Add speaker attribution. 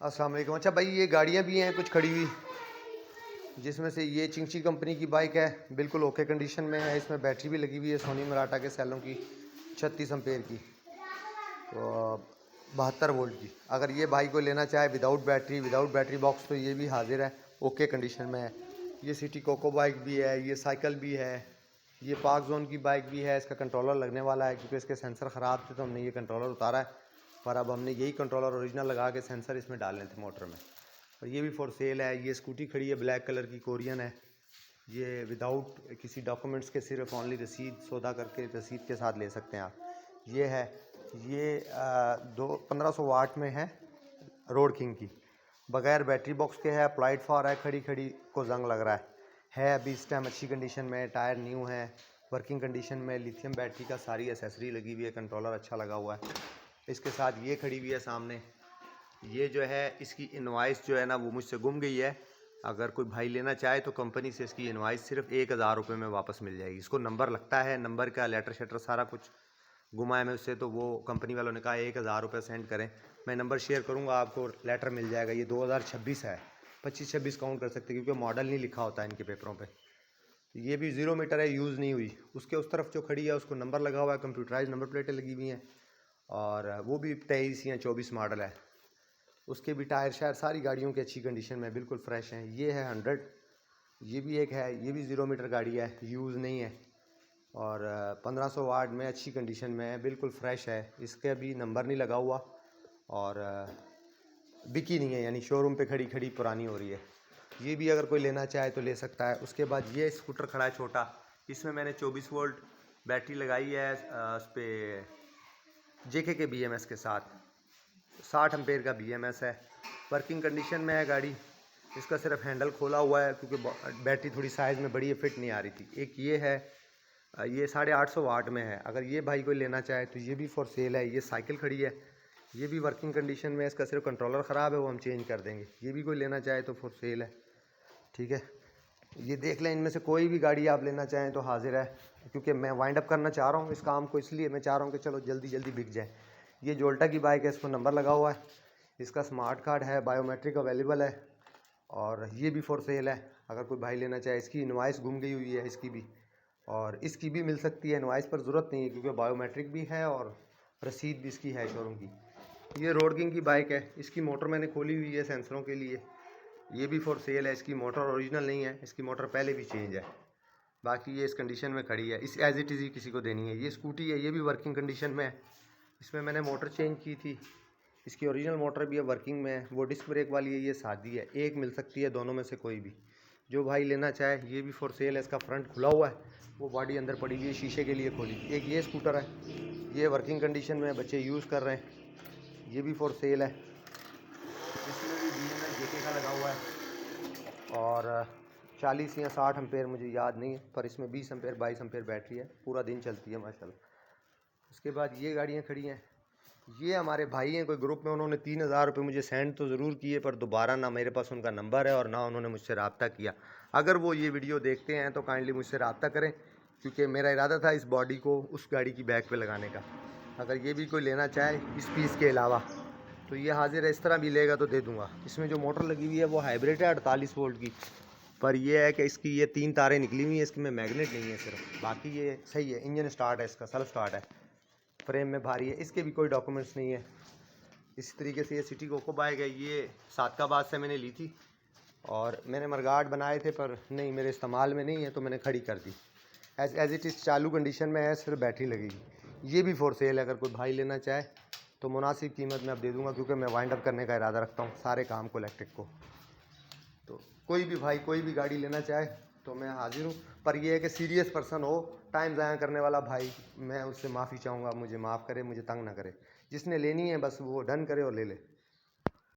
Speaker 1: अस्सलाम वालेकुम। अच्छा भाई, ये गाड़ियाँ भी हैं कुछ खड़ी हुई, जिसमें से ये चिंगची कंपनी की बाइक है, बिल्कुल ओके कंडीशन में है। इसमें बैटरी भी लगी हुई है सोनी मराठा के सेलों की 36 एम्पेयर की, तो 72 वोल्ट की। अगर ये भाई को लेना चाहे विदाउट बैटरी बॉक्स, तो ये भी हाजिर है, ओके कंडीशन में है। ये सिटी कोको बाइक भी है, ये साइकिल भी है, ये पार्क जोन की बाइक भी है। इसका कंट्रोलर लगने वाला है क्योंकि इसके सेंसर ख़राब थे, तो हमने ये कंट्रोलर उतारा है। पर अब हमने यही कंट्रोलर ओरिजिनल लगा के सेंसर इसमें डालने थे मोटर में। और ये भी फॉर सेल है। ये स्कूटी खड़ी है, ब्लैक कलर की, कोरियन है। ये विदाउट किसी डॉक्यूमेंट्स के, सिर्फ ओनली रसीद सौदा करके रसीद के साथ ले सकते हैं आप। ये है, ये 1500 वाट में है, रोड किंग की, बगैर बैटरी बॉक्स के है। अप्लाइड फॉर है, खड़ी खड़ी को जंग लग रहा है अभी इस टाइम अच्छी कंडीशन में। टायर न्यू है, वर्किंग कंडीशन में। लिथियम बैटरी का सारी एसेसरी लगी हुई है, कंट्रोलर अच्छा लगा हुआ है। इसके साथ ये खड़ी हुई है सामने। ये जो है, इसकी इनवाइस जो है ना, वो मुझसे गुम गई है। अगर कोई भाई लेना चाहे तो कंपनी से इसकी इनवाइस सिर्फ 1000 रुपये में वापस मिल जाएगी। इसको नंबर लगता है, नंबर का लेटर शेटर सारा कुछ गुमा है मैं उससे, तो वो कंपनी वालों ने कहा 1000 रुपये सेंड करें। मैं नंबर शेयर करूँगा, आपको लेटर मिल जाएगा। ये 2026 है, 25-26 काउंट कर सकते क्योंकि मॉडल नहीं लिखा होता है इनके पेपरों पे। ये भी 0 मीटर है, यूज़ नहीं हुई। उसके उस तरफ जो खड़ी है उसको नंबर लगा हुआ है, कंप्यूटराइज नंबर प्लेटें लगी हुई हैं, और वो भी 23 या 24 मॉडल है। उसके भी टायर शायर सारी गाड़ियों की अच्छी कंडीशन में, बिल्कुल फ्रेश हैं। ये है 100, ये भी एक है, ये भी 0 मीटर गाड़ी है, यूज़ नहीं है, और 1500 वाट में अच्छी कंडीशन में है, बिल्कुल फ्रेश है। इसके भी नंबर नहीं लगा हुआ, और बिकी नहीं है, यानी शोरूम पे खड़ी खड़ी पुरानी हो रही है। ये भी अगर कोई लेना चाहे तो ले सकता है। उसके बाद ये स्कूटर खड़ा है छोटा, इसमें मैंने 24 वोल्ट बैटरी लगाई है उस पर JK के BMS के साथ, 60 एम्पेयर का BMS है। वर्किंग कंडीशन में है गाड़ी। इसका सिर्फ हैंडल खोला हुआ है क्योंकि बैटरी थोड़ी साइज़ में बड़ी है, फिट नहीं आ रही थी। एक ये है, ये 850 वाट में है। अगर ये भाई कोई लेना चाहे तो ये भी फॉर सेल है। ये साइकिल खड़ी है, ये भी वर्किंग कंडीशन में है। इसका सिर्फ कंट्रोलर ख़राब है, वो हम चेंज कर देंगे। ये भी कोई लेना चाहे तो फॉर सेल है, ठीक है। ये देख लें, इनमें से कोई भी गाड़ी आप लेना चाहें तो हाजिर है, क्योंकि मैं वाइंड अप करना चाह रहा हूँ इस काम को, इसलिए मैं चाह रहा हूँ कि चलो जल्दी जल्दी बिक जाए। ये जोल्टा की बाइक है, इस पर नंबर लगा हुआ है, इसका स्मार्ट कार्ड है, बायोमेट्रिक अवेलेबल है, और ये भी फॉर सेल है। अगर कोई भाई लेना चाहे, इसकी इनवाइस गुम गई हुई है इसकी भी, और इसकी भी मिल सकती है। इनवाइस पर ज़रूरत नहीं है क्योंकि बायोमेट्रिक भी है और रसीद भी इसकी है शोरूम की। ये रोड किंग की बाइक है, इसकी मोटर मैंने खोली हुई है सेंसरों के लिए। ये भी फॉर सेल है। इसकी मोटर ओरिजिनल नहीं है, इसकी मोटर पहले भी चेंज है। बाकी ये इस कंडीशन में खड़ी है, इस एज इट इज़ ही किसी को देनी है। ये स्कूटी है, ये भी वर्किंग कंडीशन में है। इसमें मैंने मोटर चेंज की थी, इसकी ओरिजिनल मोटर भी है, वर्किंग में है। वो डिस्क ब्रेक वाली है, ये सादी है। एक मिल सकती है दोनों में से कोई भी, जो भाई लेना चाहे। ये भी फॉर सेल है। इसका फ्रंट खुला हुआ है, वो बॉडी अंदर पड़ी हुई है, शीशे के लिए खोली। एक ये स्कूटर है, ये वर्किंग कंडीशन में है, बच्चे यूज़ कर रहे हैं। ये भी फॉर सेल है। इसमें भी BMS JK का लगा हुआ है, और 40 या 60 एम्पेयर मुझे याद नहीं है, पर इसमें 20 एम्पेयर 22 एम्पेयर बैटरी है, पूरा दिन चलती है माशाल्लाह। उसके बाद ये गाड़ियाँ खड़ी हैं। ये हमारे भाई हैं कोई ग्रुप में, उन्होंने 3000 रुपये मुझे सेंड तो ज़रूर किए, पर दोबारा ना मेरे पास उनका नंबर है और ना उन्होंने मुझसे रब्ता किया। अगर वो ये वीडियो देखते हैं तो काइंडली मुझसे रब्ता करें, क्योंकि मेरा इरादा था इस बॉडी को उस गाड़ी की बैक पे लगाने का। अगर ये भी कोई लेना चाहे इस पीस के अलावा तो ये हाजिर है। इस तरह भी लेगा तो दे दूँगा। इसमें जो मोटर लगी हुई है वो हाइब्रिड है 48 वोल्ट की, पर यह है कि इसकी ये 3 तारें निकली हुई हैं, इसकी में मैग्नेट नहीं है सिर्फ, बाकी ये सही है। इंजन स्टार्ट है, इसका सेल्फ स्टार्ट है, फ्रेम में भारी है, इसके भी कोई डॉक्यूमेंट्स नहीं है। इस तरीके से ये सिटी कोको बाइक है। ये सादकाबाद से मैंने ली थी, और मैंने मरगाट बनाए थे, पर नहीं, मेरे इस्तेमाल में नहीं है, तो मैंने खड़ी कर दी। एज इट इज़ चालू कंडीशन में है, सिर्फ बैटरी लगेगी। ये भी फॉर सेल है। अगर कोई भाई लेना चाहे तो मुनासिब कीमत में अब दे दूँगा, क्योंकि मैं वाइंड अप करने का इरादा रखता हूँ सारे काम को, इलेक्ट्रिक को। तो कोई भी भाई कोई भी गाड़ी लेना चाहे तो मैं हाजिर हूँ, पर यह है कि सीरियस पर्सन हो, टाइम ज़ाया करने वाला भाई, मैं उससे माफ़ी चाहूँगा, मुझे माफ़ करे, मुझे तंग ना करे। जिसने लेनी है बस वो डन करे और ले ले।